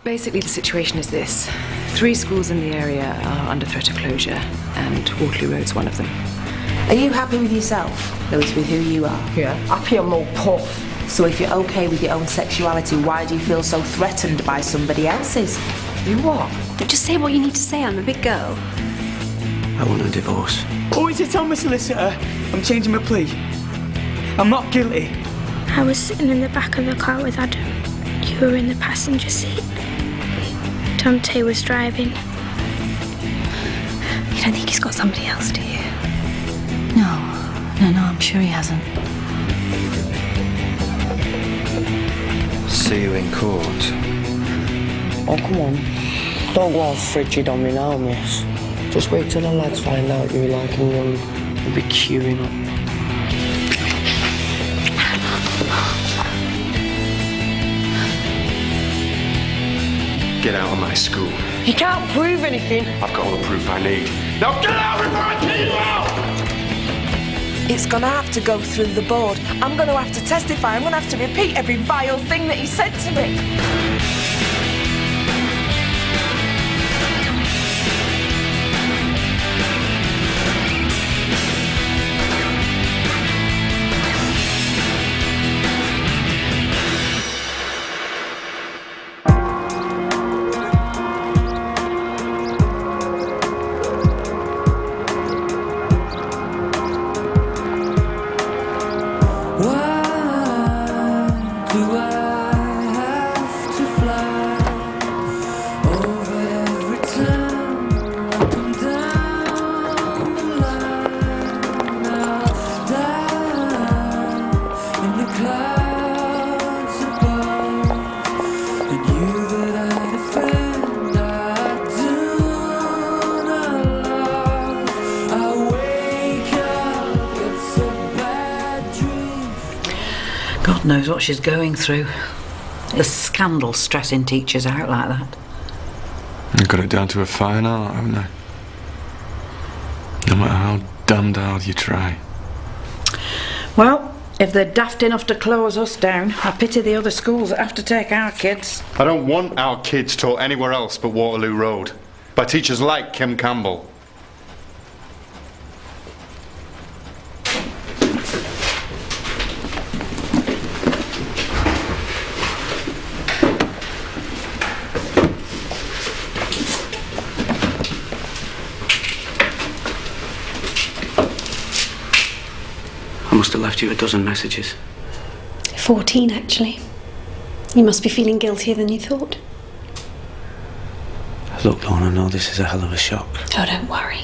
Basically, the situation is this. 3 schools in the area are under threat of closure, and Waterloo Road's one of them. Are you happy with yourself, Lewis, with who you are? Yeah, happy I'm no puff. So if you're okay with your own sexuality, why do you feel so threatened by somebody else's? You what? Just say what you need to say, I'm a big girl. I want a divorce. Oh, is it on the solicitor? I'm changing my plea. I'm not guilty. I was sitting in the back of the car with Adam. You were in the passenger seat. Donte was driving. You don't think he's got somebody else, do you? No, I'm sure he hasn't. See you in court. Oh, come on. Don't go all frigid on me now, miss. Just wait till the lads find out you're like a young. You'll be queuing up. Get out of my school. You can't prove anything. I've got all the proof I need. Now get out before I kill you out! It's gonna have to go through the board. I'm gonna have to testify. I'm gonna have to repeat every vile thing that he said to me. God knows what she's going through. The scandal stressing teachers out like that. You've got it down to a fine art, haven't they? No matter how damned hard you try. Well, if they're daft enough to close us down, I pity the other schools that have to take our kids. I don't want our kids taught anywhere else but Waterloo Road by teachers like Kim Campbell. I must have left you a dozen messages. 14, actually. You must be feeling guiltier than you thought. Look, Lorna, I know this is a hell of a shock. Oh, don't worry.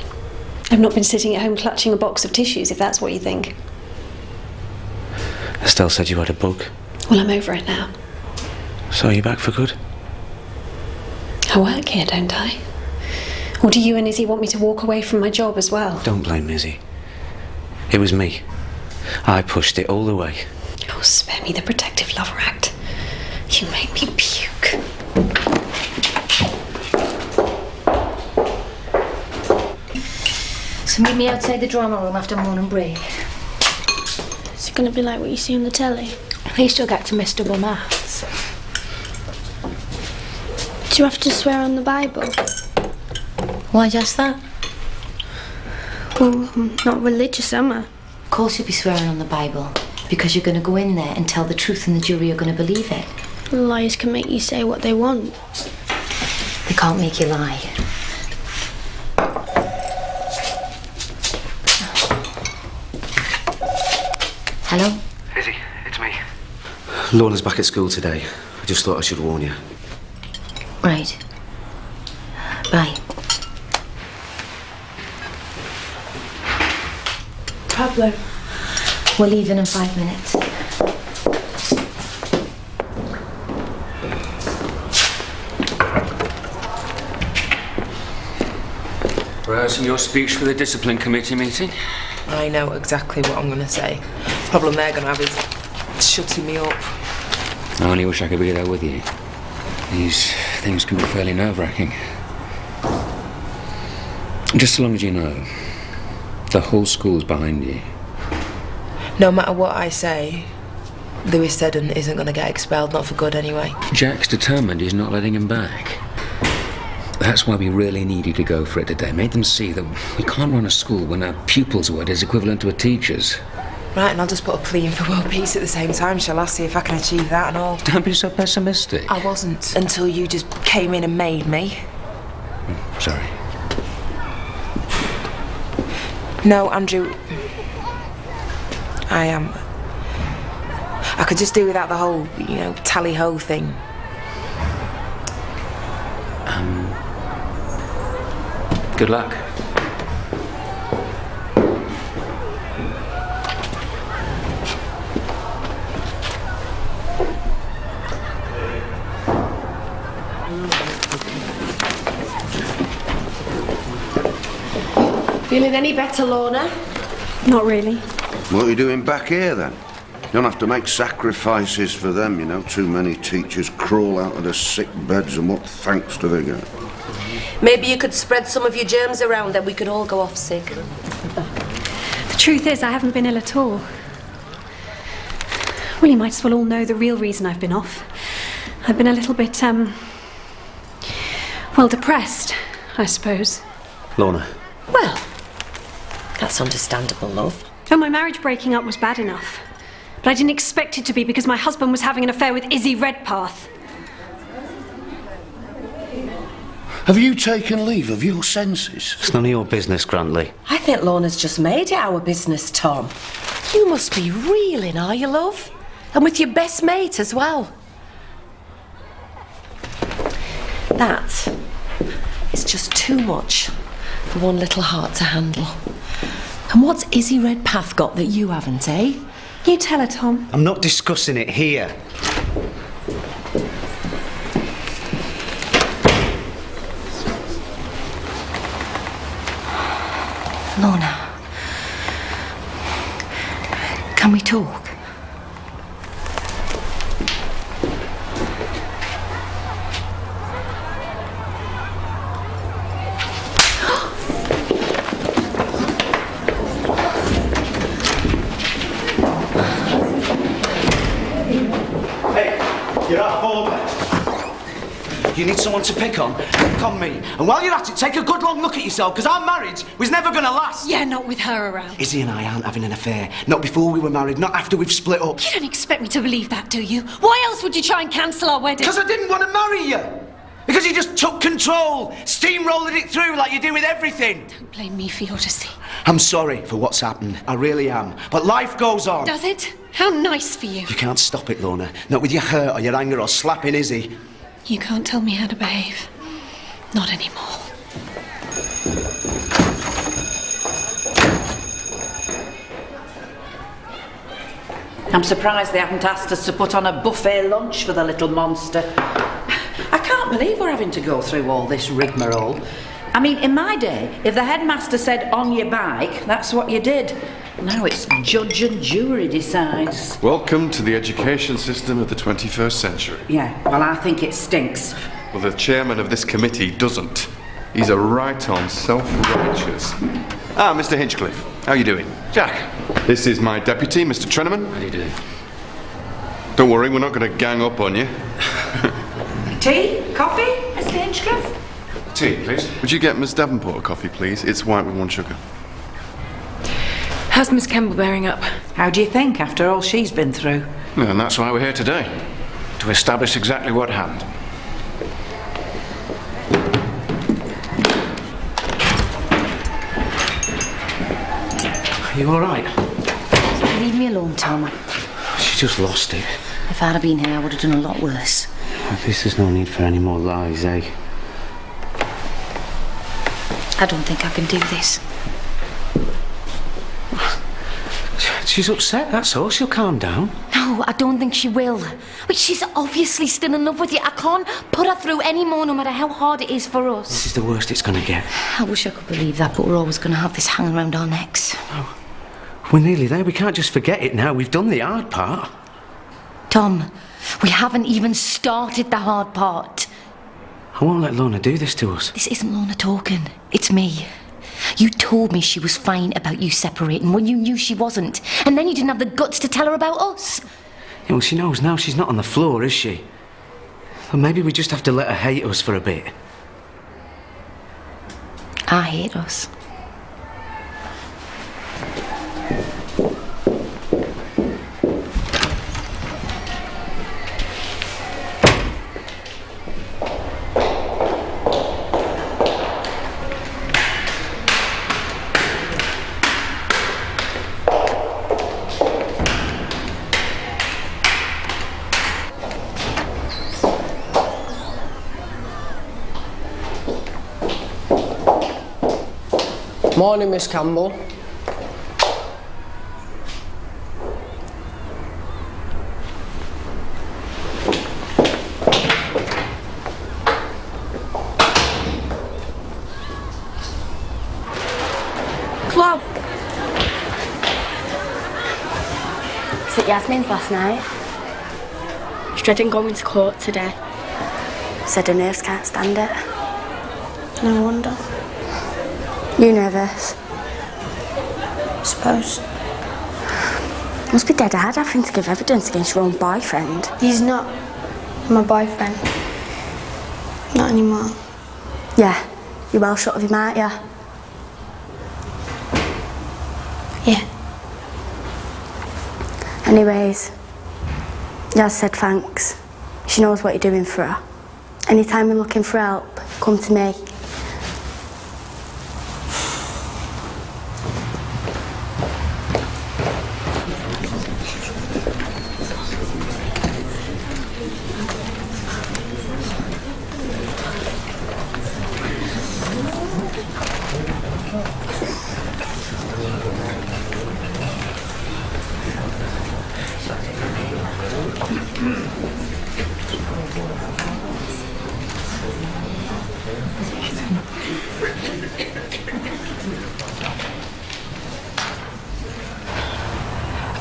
I've not been sitting at home clutching a box of tissues, if that's what you think. Estelle said you had a bug. Well, I'm over it now. So you're back for good? I work here, don't I? Or do you and Izzy want me to walk away from my job as well? Don't blame Izzy. It was me. I pushed it all the way. Oh, spare me the Protective Lover Act. You make me puke. So meet me outside the drama room after morning break. Is it going to be like what you see on the telly? At least you'll get to miss double maths. Do you have to swear on the Bible? Why just that? Well, I'm not religious, am I? Of course you'll be swearing on the Bible, because you're going to go in there and tell the truth and the jury are going to believe it. Liars can make you say what they want. They can't make you lie. Hello? Izzy, it's me. Lorna's back at school today. I just thought I should warn you. Right. Bye. Pablo. We're leaving in 5 minutes. Rehearsing your speech for the discipline committee meeting? I know exactly what I'm going to say. The problem they're going to have is shutting me up. I only wish I could be there with you. These things can be fairly nerve-wracking. Just so long as you know, the whole school's behind you. No matter what I say, Lewis Seddon isn't going to get expelled, not for good anyway. Jack's determined he's not letting him back. That's why we really needed to go for it today. Made them see that we can't run a school when a pupil's word is equivalent to a teacher's. Right, and I'll just put a plea in for world peace at the same time, shall I? See if I can achieve that and all. Don't be so pessimistic. I wasn't until you just came in and made me. Sorry. No, Andrew. I could just do without the whole, tally-ho thing. Good luck. Feeling any better, Lorna? Not really. What are you doing back here, then? You don't have to make sacrifices for them, Too many teachers crawl out of their sick beds, and what thanks do they get? Maybe you could spread some of your germs around and we could all go off sick. The truth is, I haven't been ill at all. Well, you might as well all know the real reason I've been off. I've been a little bit, depressed, I suppose. Lorna. Well, that's understandable, love. Oh, my marriage breaking up was bad enough. But I didn't expect it to be because my husband was having an affair with Izzy Redpath. Have you taken leave of your senses? It's none of your business, Grantley. I think Lorna's just made it our business, Tom. You must be reeling, are you, love? And with your best mate as well. That is just too much for one little heart to handle. And what's Izzy Redpath got that you haven't, eh? You tell her, Tom. I'm not discussing it here. Lorna, can we talk? You're out of order. You need someone to pick on? Pick on me. And while you're at it, take a good long look at yourself, because our marriage was never going to last. Yeah, not with her around. Izzy and I aren't having an affair. Not before we were married, not after we've split up. You don't expect me to believe that, do you? Why else would you try and cancel our wedding? Because I didn't want to marry you. Because you just took control, steamrolled it through like you do with everything. Don't blame me for your deceit. I'm sorry for what's happened. I really am. But life goes on. Does it? How nice for you. You can't stop it, Lorna. Not with your hurt or your anger or slapping Izzy. You can't tell me how to behave. Not anymore. I'm surprised they haven't asked us to put on a buffet lunch for the little monster. I can't believe we're having to go through all this rigmarole. I mean, in my day, if the headmaster said on your bike, that's what you did. Now it's judge and jury decides. Welcome to the education system of the 21st century. Yeah, well, I think it stinks. Well, the chairman of this committee doesn't. He's a right-on self-righteous. Ah, Mr. Hinchcliffe, how are you doing? Jack. This is my deputy, Mr. Treneman. How do you do? Don't worry, we're not going to gang up on you. Tea? Coffee, Mr. Hinchcliffe? Tea, please. Would you get Miss Davenport a coffee, please? It's white with 1 sugar. How's Miss Campbell bearing up? How do you think, after all she's been through? Well, and that's why we're here today. To establish exactly what happened. Are you all right? Leave me alone, Tom. She just lost it. If I'd have been here, I would have done a lot worse. At least there's no need for any more lies, eh? I don't think I can do this. She's upset, that's all. She'll calm down. No, I don't think she will. But she's obviously still in love with you. I can't put her through any more, no matter how hard it is for us. This is the worst it's going to get. I wish I could believe that, but we're always going to have this hanging around our necks. Oh, we're nearly there. We can't just forget it now. We've done the hard part. Tom, we haven't even started the hard part. I won't let Lorna do this to us. This isn't Lorna talking. It's me. You told me she was fine about you separating when you knew she wasn't. And then you didn't have the guts to tell her about us. Yeah, well, she knows now she's not on the floor, is she? Well, maybe we just have to let her hate us for a bit. I hate us. Morning, Miss Campbell. Club. Was it Yasmin's last night? She's dreading going to court today. Said her nerves can't stand it. No wonder. You nervous? Suppose. Must be dead hard having to give evidence against your own boyfriend. He's not my boyfriend. Not anymore. Yeah, you're well shut of him, aren't you? Yeah. Anyways, Yaz said thanks. She knows what you're doing for her. Anytime you're looking for help, come to me.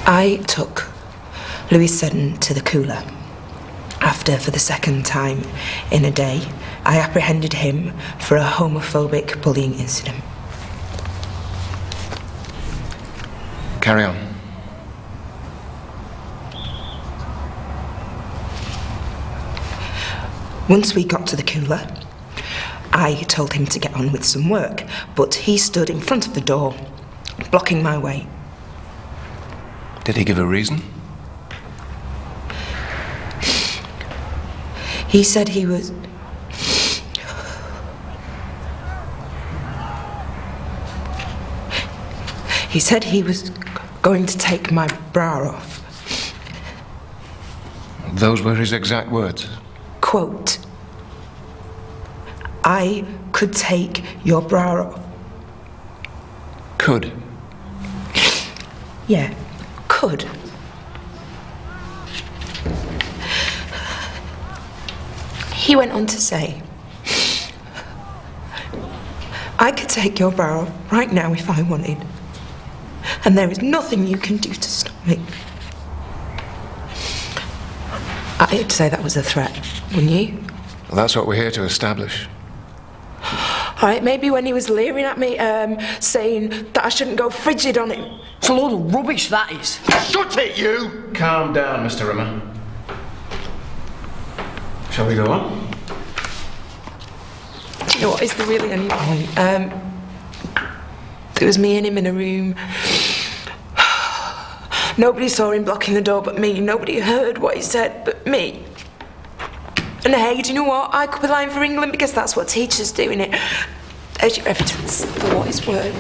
I took Lewis Seddon to the cooler after, for the second time in a day, I apprehended him for a homophobic bullying incident. Carry on. Once we got to the cooler, I told him to get on with some work, but he stood in front of the door, blocking my way. Did he give a reason? He said he was... He said he was going to take my bra off. Those were his exact words. Quote, I could take your bra off. Could? Yeah, could. He went on to say, I could take your bra off right now if I wanted, and there is nothing you can do to stop me. I'd say that was a threat, wouldn't you? Well, that's what we're here to establish. All right, maybe when he was leering at me, saying that I shouldn't go frigid on him. It's a load of rubbish, that is. Shut it, you! Calm down, Mr. Rimmer. Shall we go on? Do you know what, is there really any point? There was me and him in a room. Nobody saw him blocking the door but me. Nobody heard what he said but me. And hey, do you know what? I could be lying for England because that's what teachers do, innit? There's your evidence for what it's worth.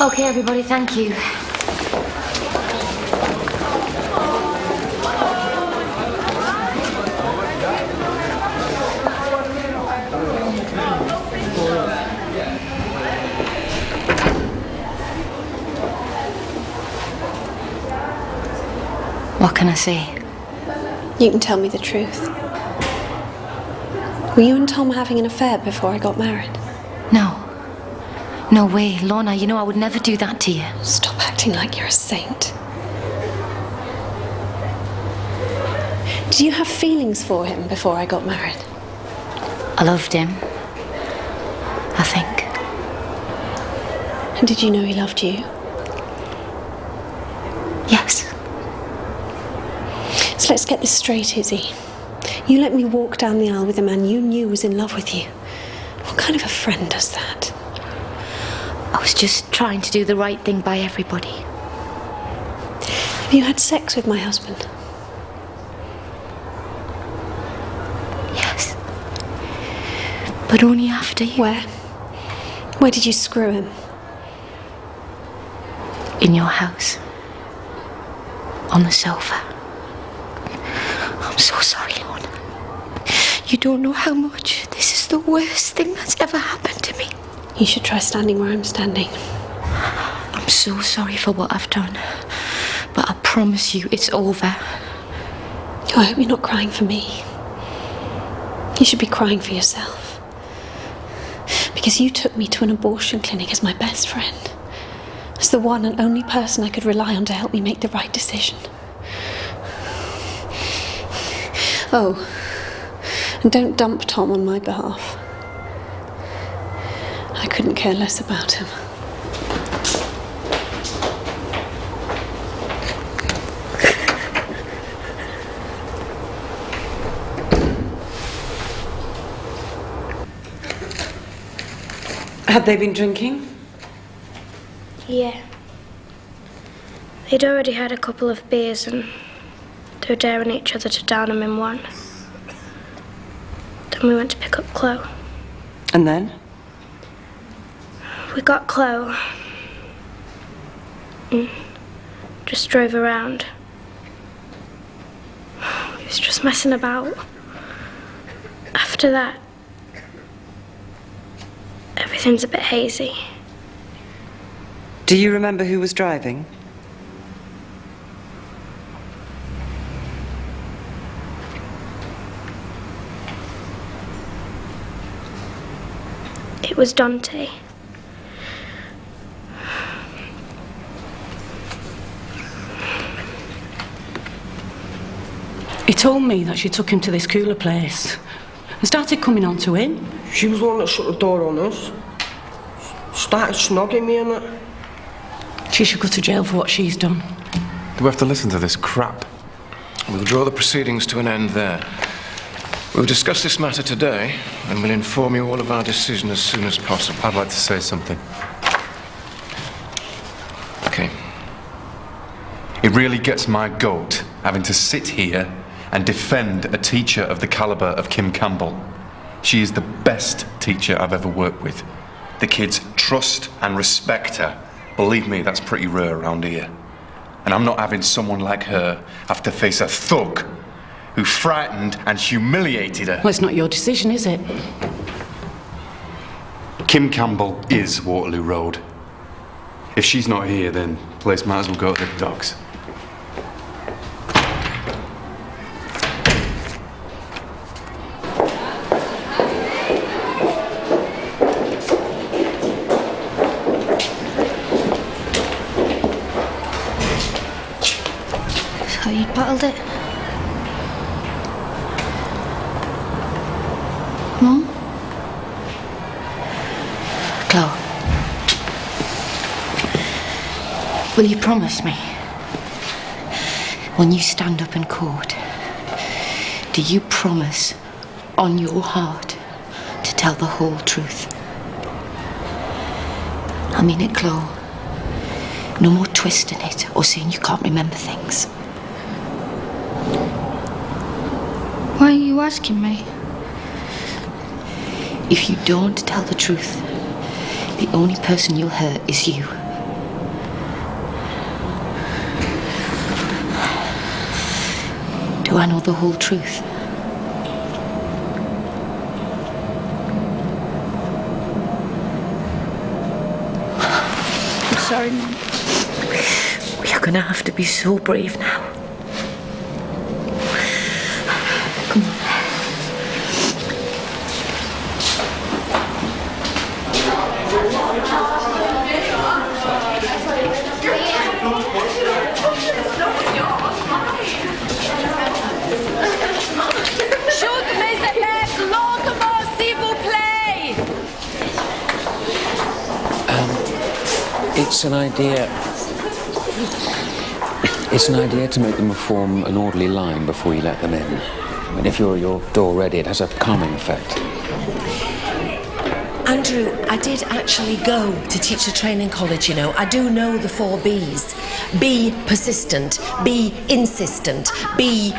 Okay, everybody, thank you. What can I say? You can tell me the truth. Were you and Tom having an affair before I got married? No. No way, Lorna, you know I would never do that to you. Stop acting like you're a saint. Did you have feelings for him before I got married? I loved him, I think. And did you know he loved you? Yes. So let's get this straight, Izzy. You let me walk down the aisle with a man you knew was in love with you. What kind of a friend does that? I was just trying to do the right thing by everybody. Have you had sex with my husband? Yes. But only after you. Where? Where did you screw him? In your house. On the sofa. I'm so sorry, Lorna. You don't know how much. This is the worst thing that's ever happened to me. You should try standing where I'm standing. I'm so sorry for what I've done. But I promise you it's over. Oh, I hope you're not crying for me. You should be crying for yourself. Because you took me to an abortion clinic as my best friend. As the one and only person I could rely on to help me make the right decision. Oh, and don't dump Tom on my behalf. I couldn't care less about him. Had they been drinking? Yeah. They'd already had a couple of beers and they were daring each other to down them in one. Then we went to pick up Chloe. And then? We got Chloe and just drove around. He was just messing about. After that, everything's a bit hazy. Do you remember who was driving? It was Donte. He told me that she took him to this cooler place and started coming on to him. She was the one that shut the door on us. Started snogging me and that. She should go to jail for what she's done. Do we have to listen to this crap? We'll draw the proceedings to an end there. We'll discuss this matter today, and we'll inform you all of our decision as soon as possible. I'd like to say something. Okay. It really gets my goat having to sit here and defend a teacher of the calibre of Kim Campbell. She is the best teacher I've ever worked with. The kids trust and respect her. Believe me, that's pretty rare around here. And I'm not having someone like her have to face a thug who frightened and humiliated her. Well, it's not your decision, is it? Kim Campbell is Waterloo Road. If she's not here, then the place might as well go to the dogs. So you bottled it? Mum? Chloe. Will you promise me, when you stand up in court, do you promise, on your heart, to tell the whole truth? I mean it, Chloe. No more twisting it or saying you can't remember things. Why are you asking me? If you don't tell the truth, the only person you'll hurt is you. Do I know the whole truth? I'm sorry, Mum. You're gonna have to be so brave now. Come on. It's an idea... It's an idea to make them form an orderly line before you let them in. I mean, if your door ready, it has a calming effect. Andrew, I did actually go to teacher training college, you know. I do know the 4 Bs. Be persistent, be insistent, be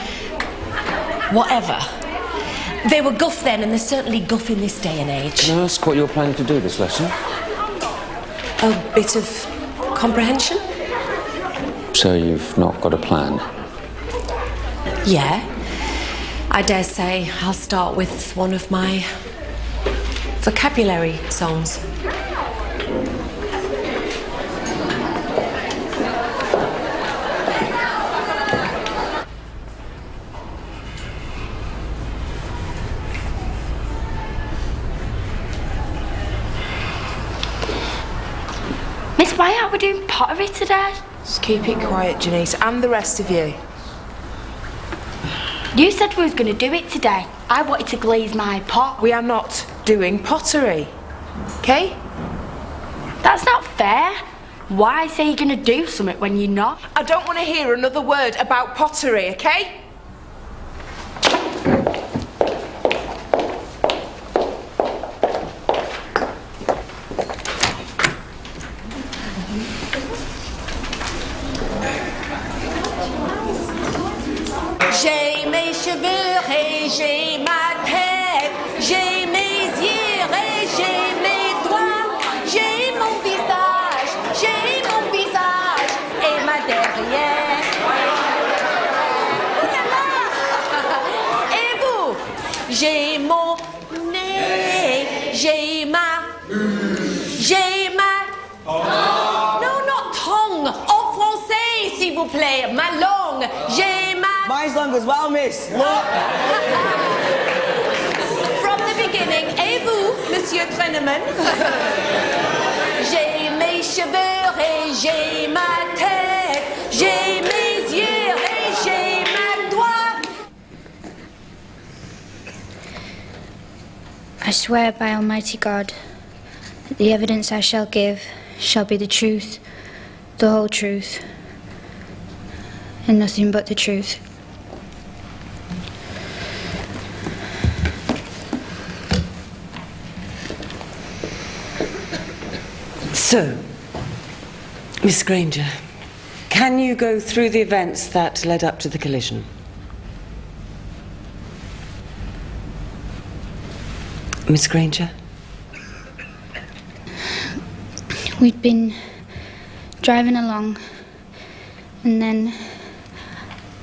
whatever. They were guff then, and they're certainly guff in this day and age. Can I ask what you're planning to do this lesson? A bit of comprehension? So you've not got a plan? Yeah. I dare say I'll start with one of my vocabulary songs. Miss, why aren't we doing pottery today? Just keep it quiet, Janice, and the rest of you. You said we was going to do it today. I wanted to glaze my pot. We are not doing pottery, okay? That's not fair. Why say you're going to do something when you're not? I don't want to hear another word about pottery, okay? J'ai mes cheveux et j'ai ma tête, j'ai mes yeux et j'ai mes doigts, j'ai mon visage et ma derrière. Et vous, j'ai mon nez, j'ai ma... Non, not tongue, en français s'il vous plaît, ma langue, j'ai ma... Mine's long as well, miss. Look. From the beginning, et vous, Monsieur Trenneman? J'ai mes cheveux et j'ai ma tête, j'ai mes yeux et j'ai ma doigt. I swear by Almighty God that the evidence I shall give shall be the truth, the whole truth, and nothing but the truth. So, Miss Granger, can you go through the events that led up to the collision? Miss Granger? We'd been driving along, and then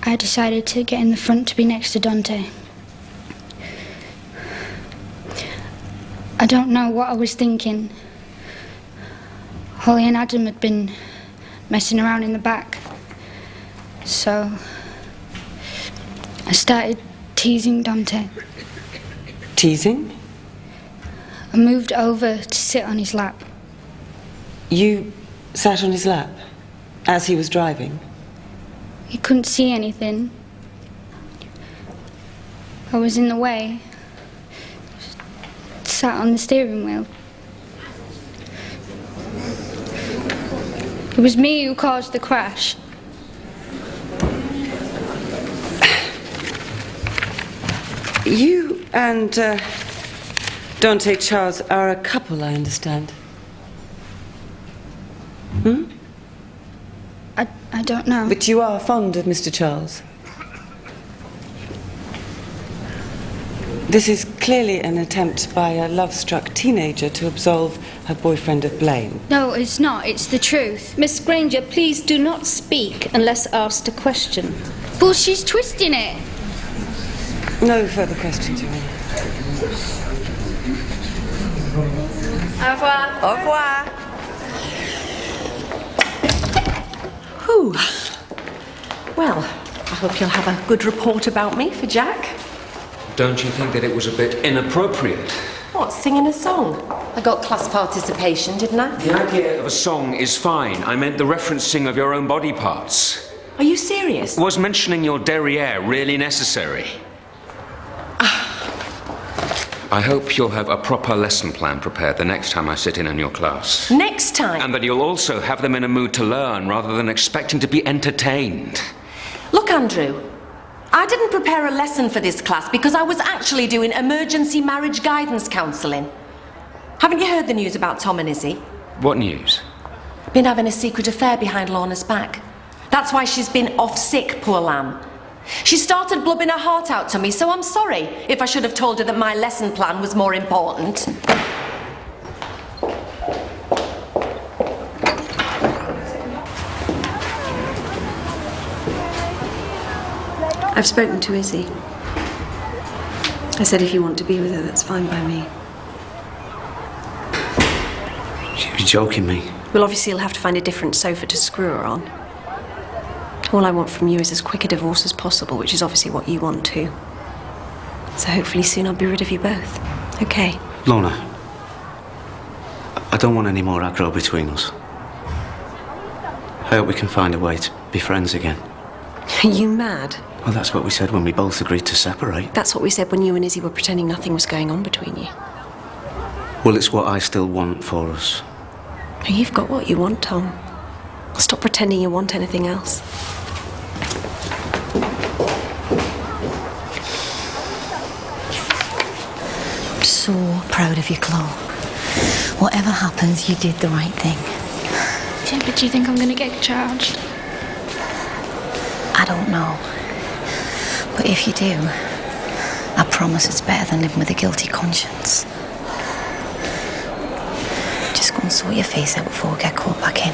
I decided to get in the front to be next to Donte. I don't know what I was thinking. Holly and Adam had been messing around in the back, so I started teasing Donte. Teasing? I moved over to sit on his lap. You sat on his lap as he was driving? He couldn't see anything. I was in the way. Sat on the steering wheel. It was me who caused the crash. You and Donte Charles are a couple, I understand. Hmm? I don't know. But you are fond of Mr. Charles. This is clearly an attempt by a love-struck teenager to absolve her boyfriend of blame. No, it's not. It's the truth. Miss Granger, please do not speak unless asked a question. Well, she's twisting it. No further questions, Your Honour. Au revoir. Au revoir. Whew. Well, I hope you'll have a good report about me for Jack. Don't you think that it was a bit inappropriate? What, singing a song? I got class participation, didn't I? The idea of a song is fine. I meant the referencing of your own body parts. Are you serious? Was mentioning your derriere really necessary? I hope you'll have a proper lesson plan prepared the next time I sit in your class. Next time? And that you'll also have them in a mood to learn rather than expecting to be entertained. Look, Andrew, I didn't prepare a lesson for this class because I was actually doing emergency marriage guidance counselling. Haven't you heard the news about Tom and Izzy? What news? Been having a secret affair behind Lorna's back. That's why she's been off sick, poor lamb. She started blubbing her heart out to me, so I'm sorry if I should have told her that my lesson plan was more important. I've spoken to Izzy. I said if you want to be with her, that's fine by me. You're joking me. Well, obviously you'll have to find a different sofa to screw her on. All I want from you is as quick a divorce as possible, which is obviously what you want too. So hopefully soon I'll be rid of you both. Okay. Lorna, I don't want any more aggro between us. I hope we can find a way to be friends again. Are you mad? Well, that's what we said when we both agreed to separate. That's what we said when you and Izzy were pretending nothing was going on between you. Well, it's what I still want for us. You've got what you want, Tom. Stop pretending you want anything else. I'm so proud of you, Chloe. Whatever happens, you did the right thing. Yeah, but do you think I'm going to get charged? I don't know. But if you do, I promise it's better than living with a guilty conscience. Just go and sort your face out before we get caught back in.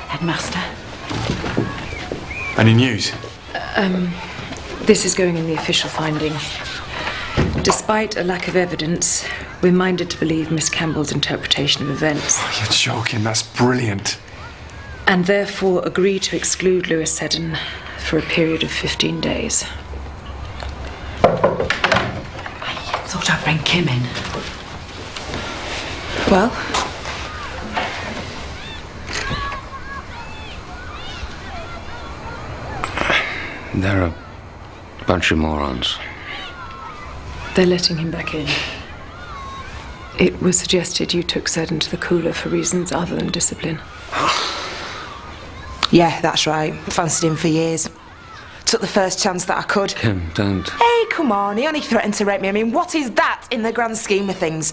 Headmaster. Any news? This is going in the official finding. Despite a lack of evidence, we're minded to believe Miss Campbell's interpretation of events. Oh, you're joking, that's brilliant. And therefore agree to exclude Lewis Seddon for a period of 15 days. I thought I'd bring Kim in. Well? They're a bunch of morons. They're letting him back in. It was suggested you took Seddon to the cooler for reasons other than discipline. Yeah, that's right. Fancied him for years. Took the first chance that I could. Kim, don't. Hey, come on. He only threatened to rape me. I mean, what is that in the grand scheme of things?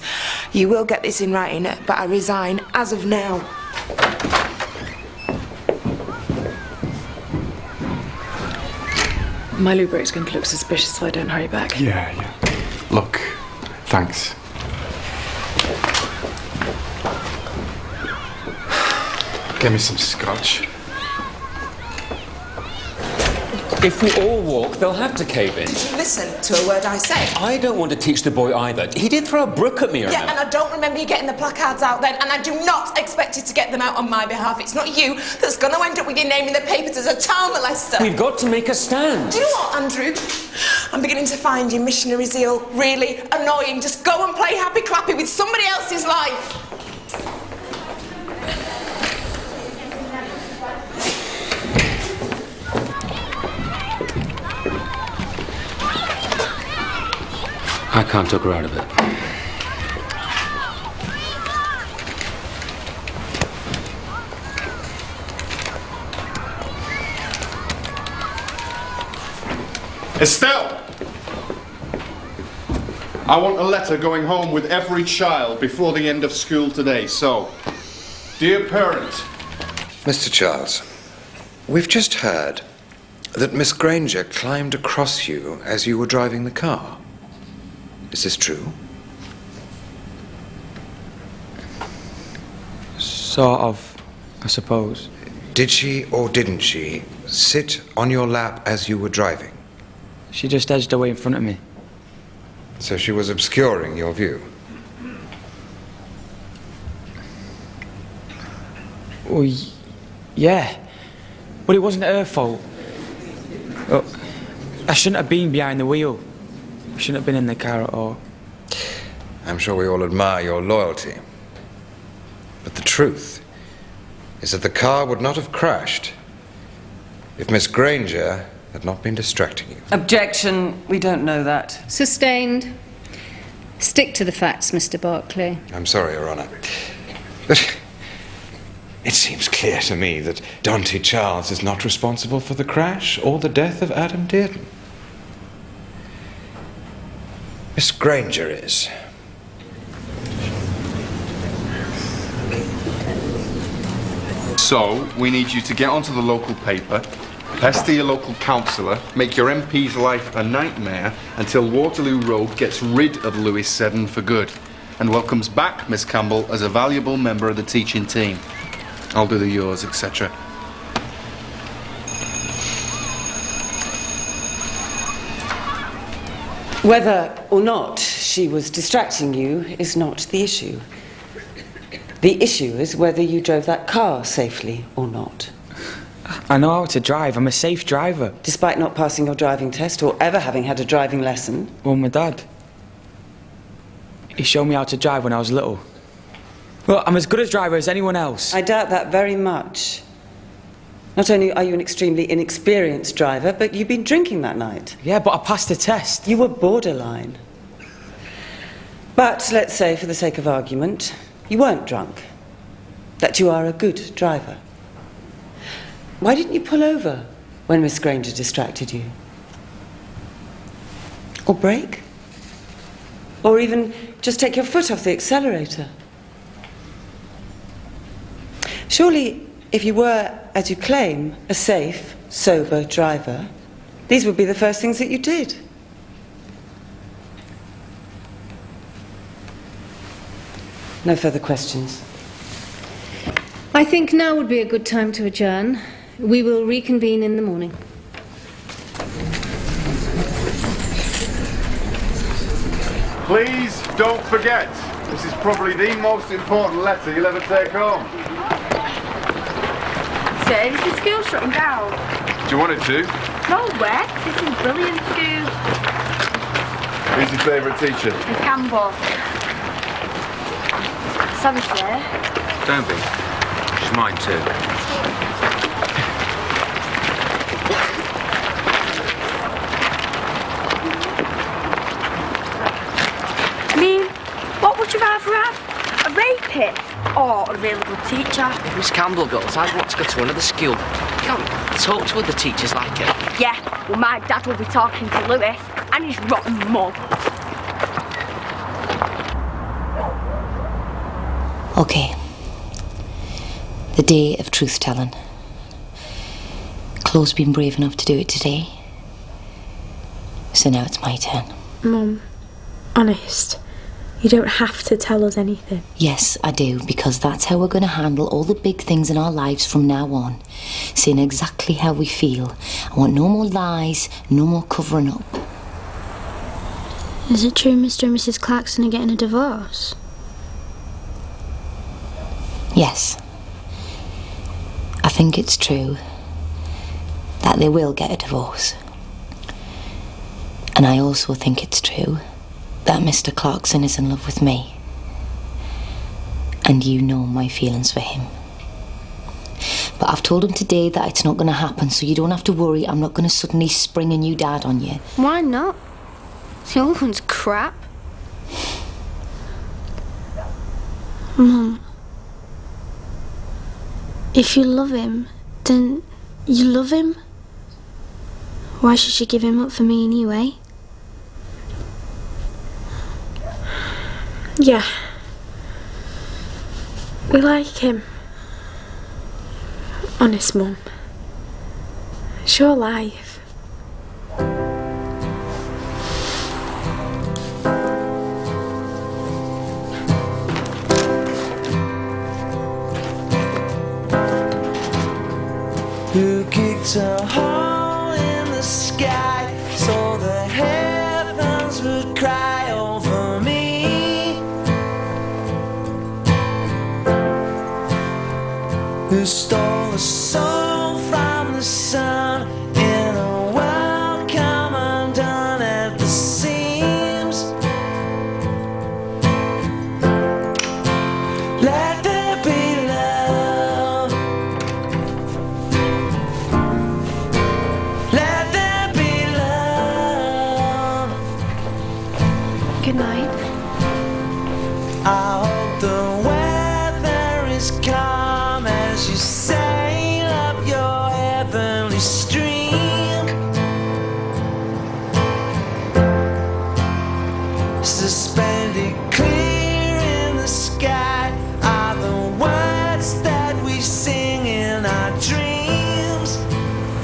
You will get this in writing, but I resign as of now. My loo break's going to look suspicious if I don't hurry back. Yeah. Look, thanks. Get me some scotch. If we all walk, they'll have to cave in. Listen to a word I say. I don't want to teach the boy either. He did throw a brick at me, Yeah, and I don't remember you getting the placards out then, and I do not expect you to get them out on my behalf. It's not you that's going to end up with your name in the papers as a child molester. We've got to make a stand. Do you know what, Andrew? I'm beginning to find your missionary zeal really annoying. Just go and play happy clappy with somebody else's life. I can't talk her out of it. Estelle! I want a letter going home with every child before the end of school today. So, dear parent. Mr. Charles, we've just heard that Miss Granger climbed across you as you were driving the car. Is this true? Sort of, I suppose. Did she or didn't she sit on your lap as you were driving? She just edged away in front of me. So she was obscuring your view? Oh, yeah. But it wasn't her fault. Well, I shouldn't have been behind the wheel. I shouldn't have been in the car at all. I'm sure we all admire your loyalty. But the truth is that the car would not have crashed if Miss Granger had not been distracting you. Objection. We don't know that. Sustained. Stick to the facts, Mr. Barclay. I'm sorry, Your Honour. But it seems clear to me that Donte Charles is not responsible for the crash or the death of Adam Dearden. Miss Granger is. So, we need you to get onto the local paper, pester your local councillor, make your MP's life a nightmare until Waterloo Road gets rid of Lewis Seddon for good and welcomes back Miss Campbell as a valuable member of the teaching team. I'll do the yours, etc. Whether or not she was distracting you is not the issue. The issue is whether you drove that car safely or not. I know how to drive. I'm a safe driver. Despite not passing your driving test or ever having had a driving lesson? Well, my dad. He showed me how to drive when I was little. Well, I'm as good a driver as anyone else. I doubt that very much. Not only are you an extremely inexperienced driver, but you've been drinking that night. Yeah, but I passed the test. You were borderline. But let's say, for the sake of argument, you weren't drunk. That you are a good driver. Why didn't you pull over when Miss Granger distracted you? Or brake? Or even just take your foot off the accelerator? Surely, if you were, as you claim, a safe, sober driver, these would be the first things that you did. No further questions. I think now would be a good time to adjourn. We will reconvene in the morning. Please don't forget, this is probably the most important letter you'll ever take home. So, is the school shutting down? Do you want it to? No way. This is brilliant school. Who's your favourite teacher? Miss Campbell. Sorry, sir. Don't be. She's mine too. I mean, what would you rather have? A rapist or a really good teacher? If Miss Campbell goes, I'd want to go to another school. You can't talk to other teachers like her. Yeah, well, my dad will be talking to Lewis and his rotten mum. Okay. The day of truth-telling. Chloe's been brave enough to do it today. So now it's my turn. Mum, honest, you don't have to tell us anything. Yes, I do, because that's how we're going to handle all the big things in our lives from now on. Saying exactly how we feel. I want no more lies, no more covering up. Is it true Mr. and Mrs. Clarkson are getting a divorce? Yes. I think it's true that they will get a divorce. And I also think it's true that Mr. Clarkson is in love with me. And you know my feelings for him. But I've told him today that it's not going to happen, so you don't have to worry. I'm not going to suddenly spring a new dad on you. Why not? The old one's crap. Mum, if you love him, then you love him. Why should you give him up for me anyway? Yeah. We like him. Honest, Mum. It's your life. Who kicked a hole in the sky so the heavens would cry over me? Who stole a soul from the sun in a world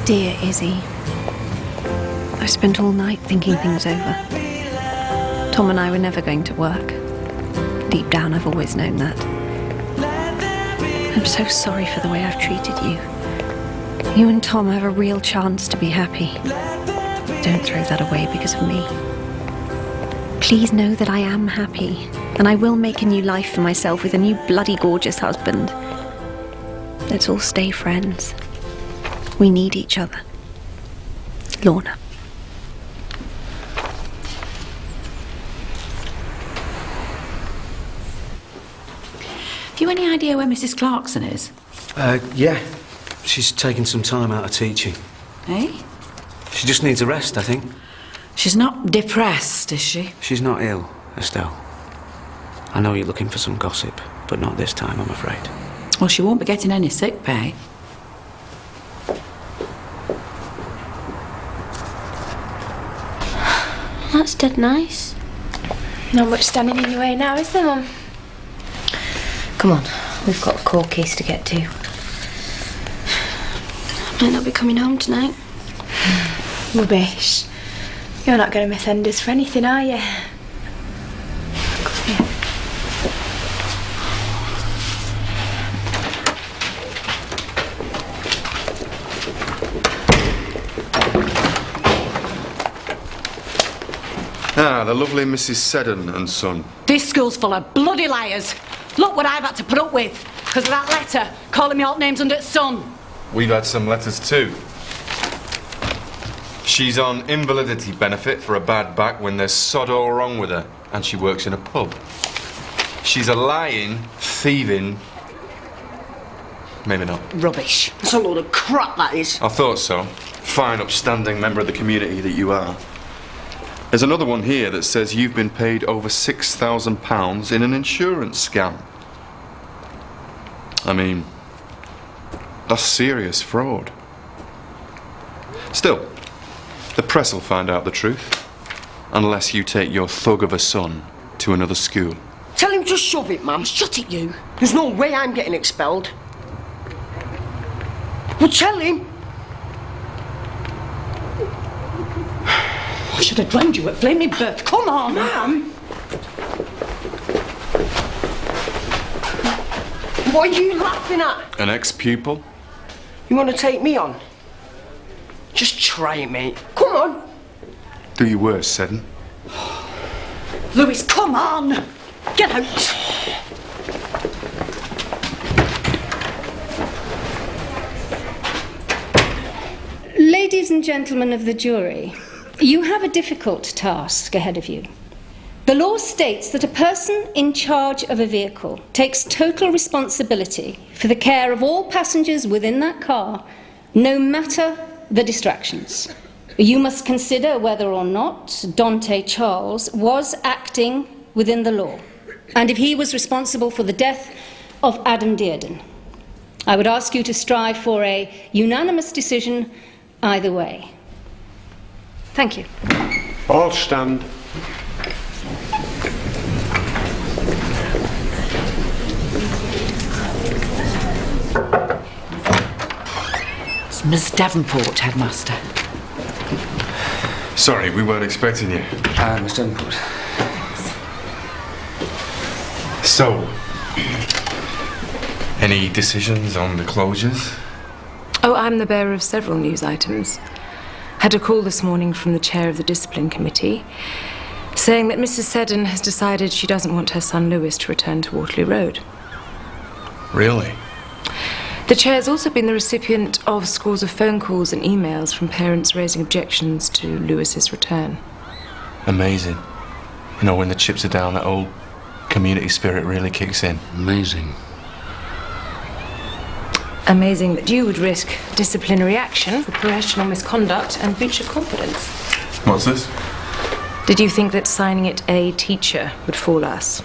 Dear Izzy, I spent all night thinking things over. Tom and I were never going to work. Deep down, I've always known that. I'm so sorry for the way I've treated you. You and Tom have a real chance to be happy. Don't throw that away because of me. Please know that I am happy, and I will make a new life for myself with a new bloody gorgeous husband. Let's all stay friends. We need each other. Lorna. Have you any idea where Mrs. Clarkson is? Yeah. She's taking some time out of teaching. Eh? She just needs a rest, I think. She's not depressed, is she? She's not ill, Estelle. I know you're looking for some gossip, but not this time, I'm afraid. Well, she won't be getting any sick pay. That's dead nice. Not much standing in your way now, is there, Mum? Come on, we've got a court case to get to. I might not be coming home tonight. Rubbish. You're not going to miss Enders for anything, are you? Come here. Ah, the lovely Mrs. Seddon and son. This school's full of bloody liars. Look what I've had to put up with because of that letter calling me alt names under its sun. We've had some letters too. She's on invalidity benefit for a bad back when there's sod all wrong with her, and she works in a pub. She's a lying, thieving... Maybe not. Rubbish. That's a load of crap, that is. I thought so. Fine, upstanding member of the community that you are. There's another one here that says you've been paid over £6,000 in an insurance scam. I mean, that's serious fraud. Still, the press will find out the truth, unless you take your thug of a son to another school. Tell him to shove it, Mum. Shut it, you. There's no way I'm getting expelled. Well, tell him. I should have drowned you at flaming birth. Come on! Mum! What are you laughing at? An ex-pupil? You want to take me on? Just try it, mate. Come on. Do your worst, Seddon. Lewis, come on! Get out! Ladies and gentlemen of the jury, you have a difficult task ahead of you. The law states that a person in charge of a vehicle takes total responsibility for the care of all passengers within that car, no matter the distractions. You must consider whether or not Donte Charles was acting within the law, and if he was responsible for the death of Adam Dearden. I would ask you to strive for a unanimous decision either way. Thank you. All stand. It's Miss Davenport, headmaster. Sorry, we weren't expecting you. Miss Davenport. So, any decisions on the closures? Oh, I'm the bearer of several news items. Had a call this morning from the chair of the discipline committee saying that Mrs. Seddon has decided she doesn't want her son Lewis to return to Waterloo Road. Really? The chair's also been the recipient of scores of phone calls and emails from parents raising objections to Lewis's return. Amazing. You know, when the chips are down, that old community spirit really kicks in. Amazing. Amazing that you would risk disciplinary action for professional misconduct and breach of confidence. What's this? Did you think that signing it a teacher would fool us?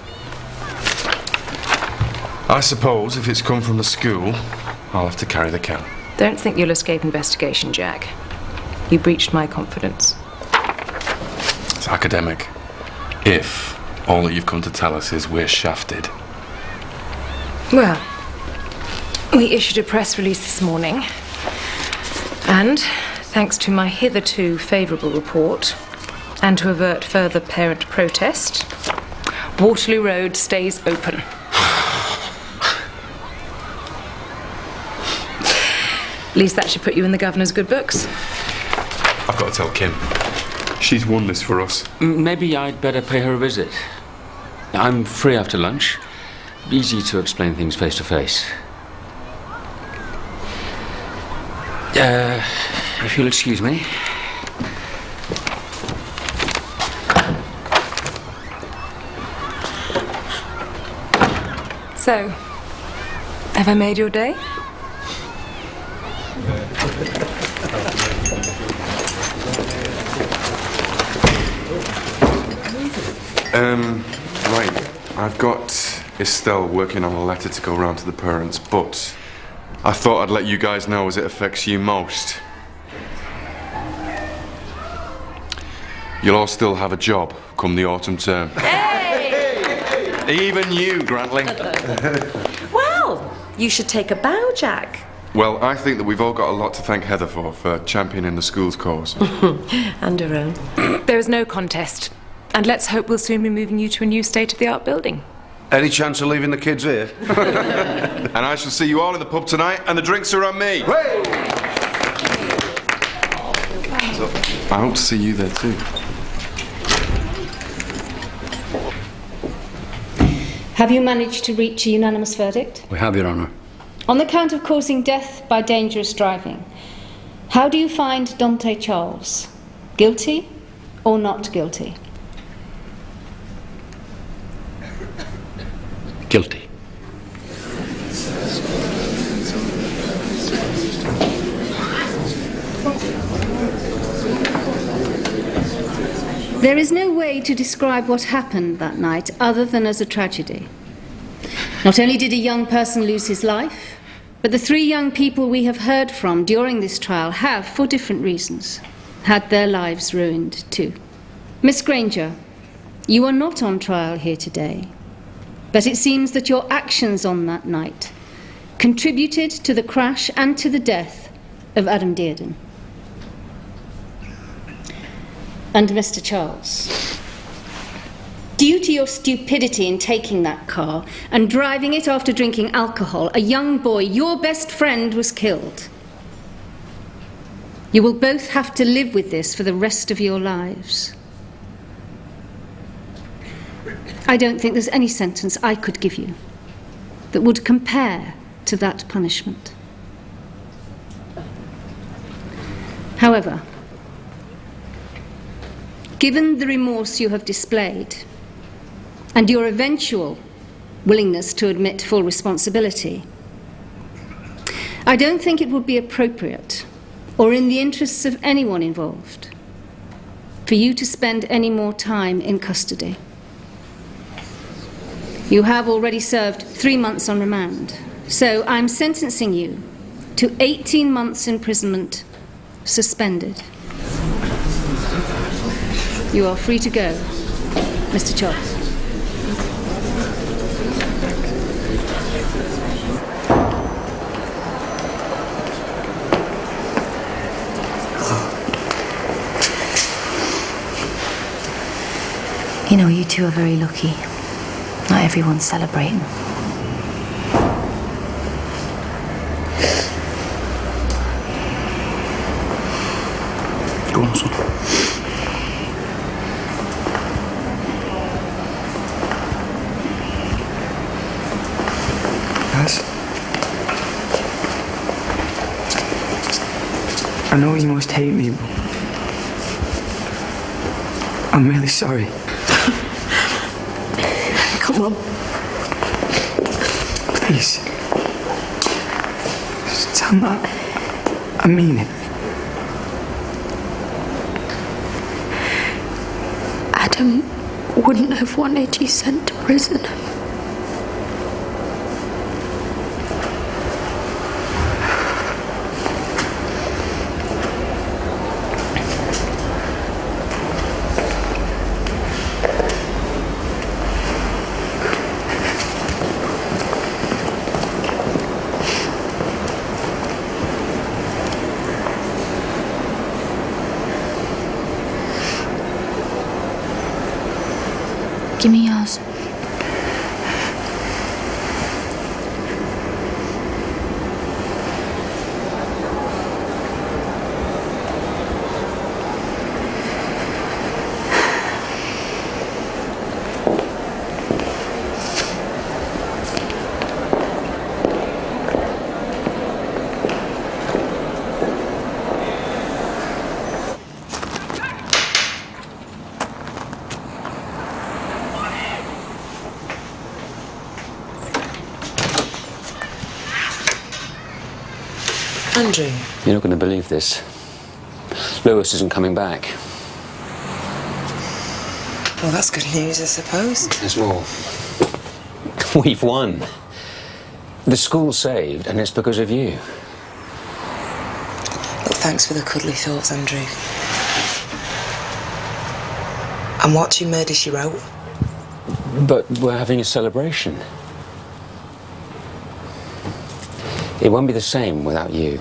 I suppose if it's come from the school, I'll have to carry the can. Don't think you'll escape investigation, Jack. You breached my confidence. It's academic. If all that you've come to tell us is we're shafted. Well, we issued a press release this morning. And, thanks to my hitherto favourable report, and to avert further parent protest, Waterloo Road stays open. At least that should put you in the Governor's good books. I've got to tell Kim. She's won this for us. Maybe I'd better pay her a visit. I'm free after lunch. Easy to explain things face to face. If you'll excuse me. So, have I made your day? Right. I've got Estelle working on a letter to go round to the parents, but I thought I'd let you guys know as it affects you most. You'll all still have a job come the autumn term. Hey! Even you, Grantley. Well, you should take a bow, Jack. Well, I think that we've all got a lot to thank Heather for championing the school's cause. And her own. There is no contest. And let's hope we'll soon be moving you to a new state-of-the-art building. Any chance of leaving the kids here? And I shall see you all in the pub tonight, and the drinks are on me. So, I hope to see you there too. Have you managed to reach a unanimous verdict? We have, Your Honour. On the count of causing death by dangerous driving, how do you find Donte Charles? Guilty or not guilty? Guilty. There is no way to describe what happened that night other than as a tragedy. Not only did a young person lose his life, but the 3 young people we have heard from during this trial have, for different reasons, had their lives ruined too. Miss Granger, you are not on trial here today, but it seems that your actions on that night contributed to the crash and to the death of Adam Dearden. And Mr. Charles, due to your stupidity in taking that car and driving it after drinking alcohol, a young boy, your best friend, was killed. You will both have to live with this for the rest of your lives. I don't think there's any sentence I could give you that would compare to that punishment. However, given the remorse you have displayed and your eventual willingness to admit full responsibility, I don't think it would be appropriate or in the interests of anyone involved for you to spend any more time in custody. You have already served 3 months on remand, so I'm sentencing you to 18 months imprisonment, suspended. You are free to go, Mr. Charles. You know, you two are very lucky. Not everyone's celebrating. Go on, son. Yes? I know you must hate me, but I'm really sorry. Come on. Please. Just tell me I mean it. Adam wouldn't have wanted you sent to prison. Give me yours. Andrew. You're not going to believe this. Lewis isn't coming back. Well, that's good news, I suppose. There's more. We've won. The school's saved, and it's because of you. Look, thanks for the cuddly thoughts, Andrew. I'm watching Murder, She Wrote. But we're having a celebration. It won't be the same without you.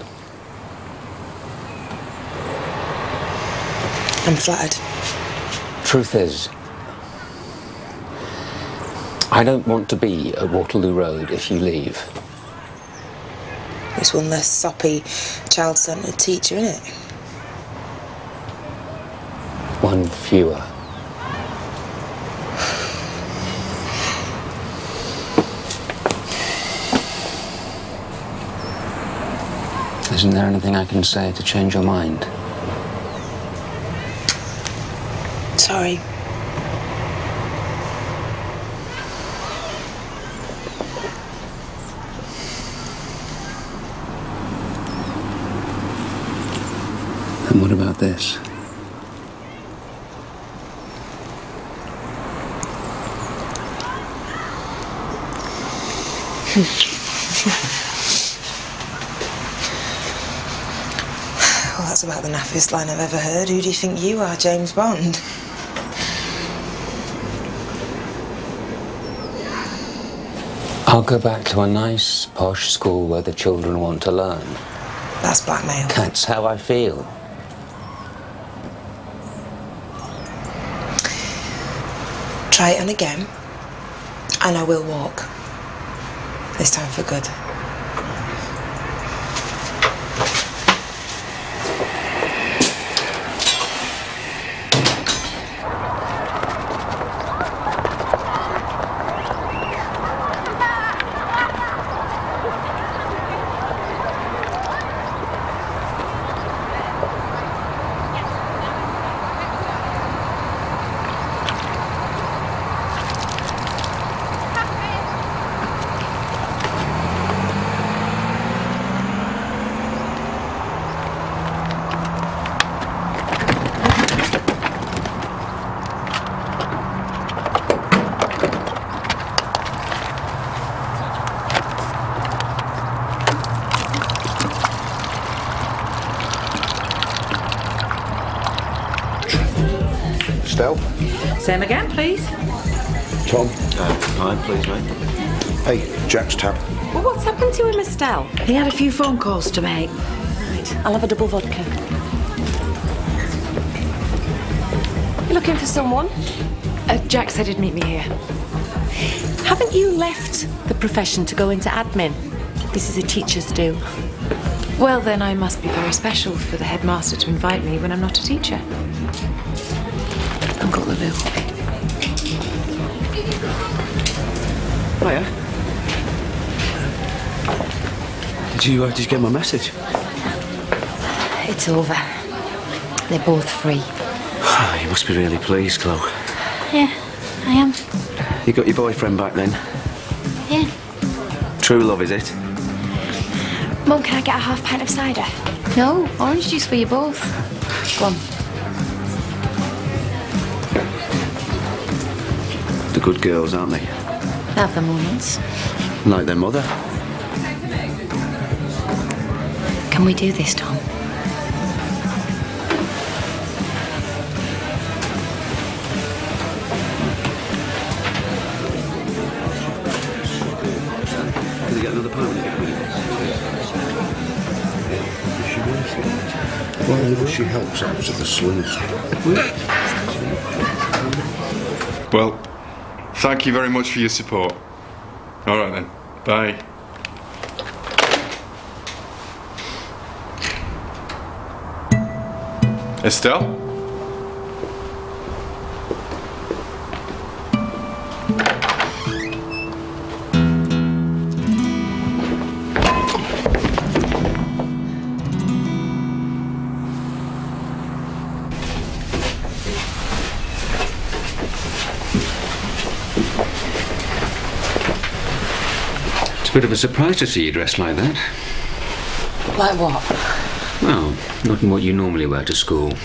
I'm flattered. Truth is, I don't want to be at Waterloo Road if you leave. It's one less soppy, child-centred teacher, innit? One fewer. Isn't there anything I can say to change your mind? Sorry. And what about this? Well, that's about the naffest line I've ever heard. Who do you think you are, James Bond? I'll go back to a nice, posh school where the children want to learn. That's blackmail. That's how I feel. Try it on again, and I will walk. This time for good. Estelle? Same again, please. Tom? Hi, please, mate. Hey, Jack's tab. Well, what's happened to him, Estelle? He had a few phone calls to make. Right, I'll have a double vodka. You looking for someone? Jack said he'd meet me here. Haven't you left the profession to go into admin? This is a teacher's do. Well, then I must be very special for the headmaster to invite me when I'm not a teacher. Uncle Lou. Hiya. Did you get my message? It's over. They're both free. You must be really pleased, Chloe. Yeah, I am. You got your boyfriend back then? Yeah. True love, is it? Mum, can I get a half pint of cider? No, orange juice for you both. Go on. The good girls, aren't they? Have the moments. Like their mother. Can we do this, Tom? Did they get another pint when you get rid Well, she helps out with the slings. Well, Thank you very much for your support. All right then. Bye. Estelle? It's a bit of a surprise to see you dressed like that. Like what? Well, not in what you normally wear to school.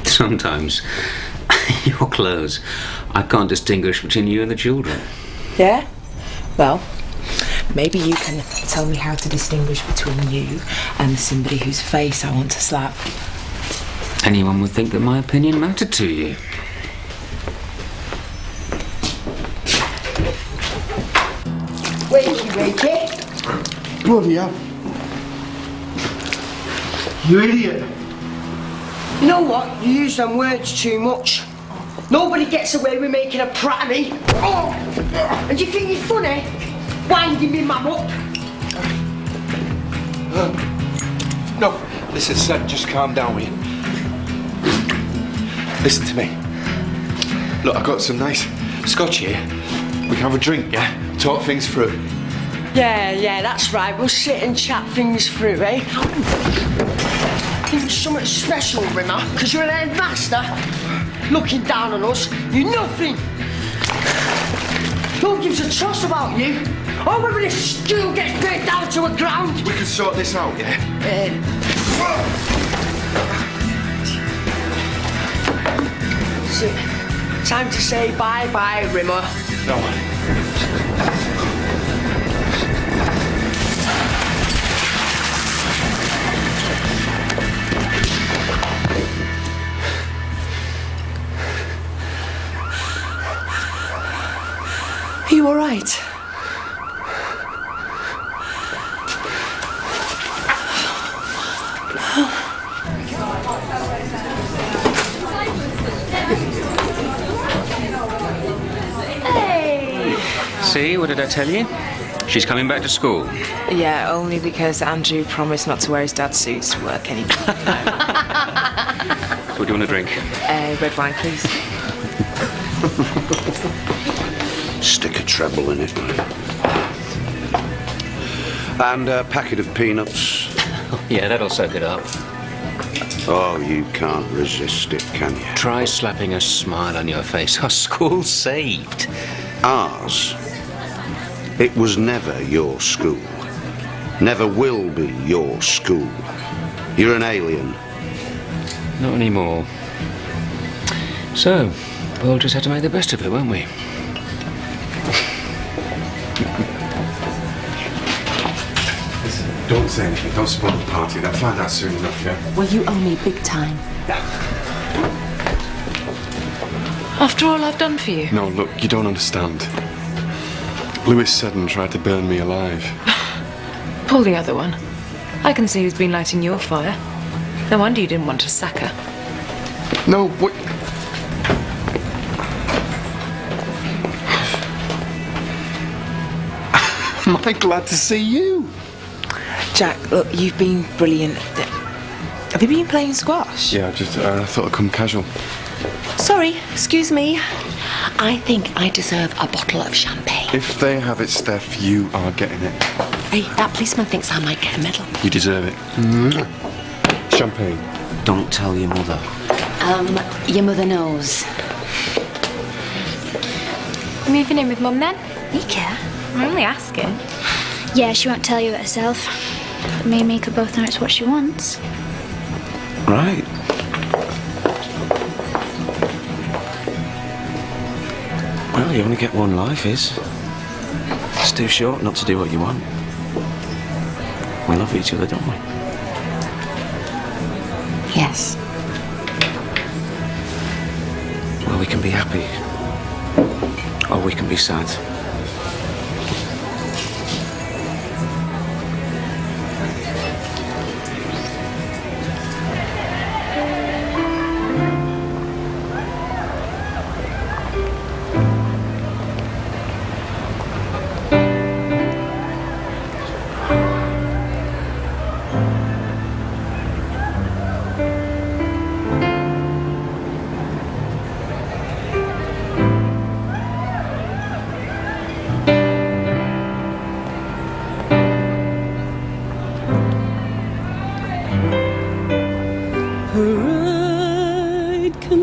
Sometimes, your clothes, I can't distinguish between you and the children. Yeah? Well, maybe you can tell me how to distinguish between you and somebody whose face I want to slap. Anyone would think that my opinion mattered to you. Wakey. Bloody hell. You idiot. You know what? You use them words too much. Nobody gets away with making a prat of me. Oh! And you think you're funny? Winding me mum up? No, listen, son, just calm down, will you? Listen to me. Look, I've got some nice scotch here. We can have a drink, yeah? Talk things through. Yeah, that's right. We'll sit and chat things through, eh? Think something special, Rimmer, because you're an headmaster. Looking down on us, you're nothing. No one gives a toss about you. Or whether this school gets burnt down to a ground. We can sort this out, yeah? Time to say bye-bye, Rimmer. No. Are you all right? Hey! See, what did I tell you? She's coming back to school. Yeah, only because Andrew promised not to wear his dad's suits to work anymore. So what do you want to drink? Red wine, please. Stick a treble in it. And a packet of peanuts. Yeah, that'll soak it up. Oh, you can't resist it, can you? Try slapping a smile on your face. Our school's saved. Ours. It was never your school. Never will be your school. You're an alien. Not anymore. So, we'll just have to make the best of it, won't we? Don't say anything. Don't spoil the party. They'll find out soon enough, yeah? Well, you owe me big time. After all I've done for you. No, look, you don't understand. Lewis Seddon tried to burn me alive. Pull the other one. I can see who's been lighting your fire. No wonder you didn't want to sack her. No, what? Am I glad to see you? Jack, look, you've been brilliant. Have you been playing squash? Yeah, I thought I'd come casual. Sorry, excuse me. I think I deserve a bottle of champagne. If they have it, Steph, you are getting it. Hey, that policeman thinks I might get a medal. You deserve it. Champagne. Don't tell your mother. Your mother knows. Moving in with Mum then? You care? I'm only asking. Yeah, she won't tell you it herself. But me and Mika both know it's what she wants. Right. Well, you only get one life, Is. It's too short not to do what you want. We love each other, don't we? Yes. Well, we can be happy. Or we can be sad.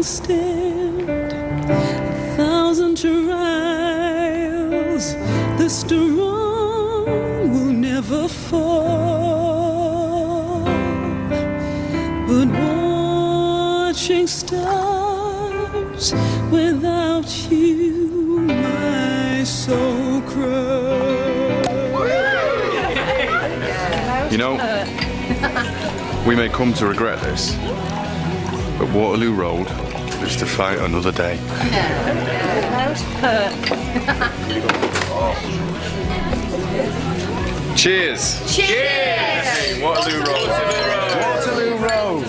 can stand 1,000 trials. The strong will never fall, but watching stars without you, my soul cries. You know, we may come to regret this, but Waterloo Road is to fight another day. Cheers! Cheers! Hey, Waterloo Road! Waterloo Road!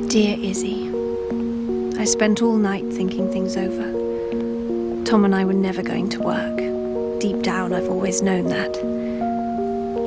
Dear Izzy, I spent all night thinking things over. Tom and I were never going to work. Deep down, I've always known that.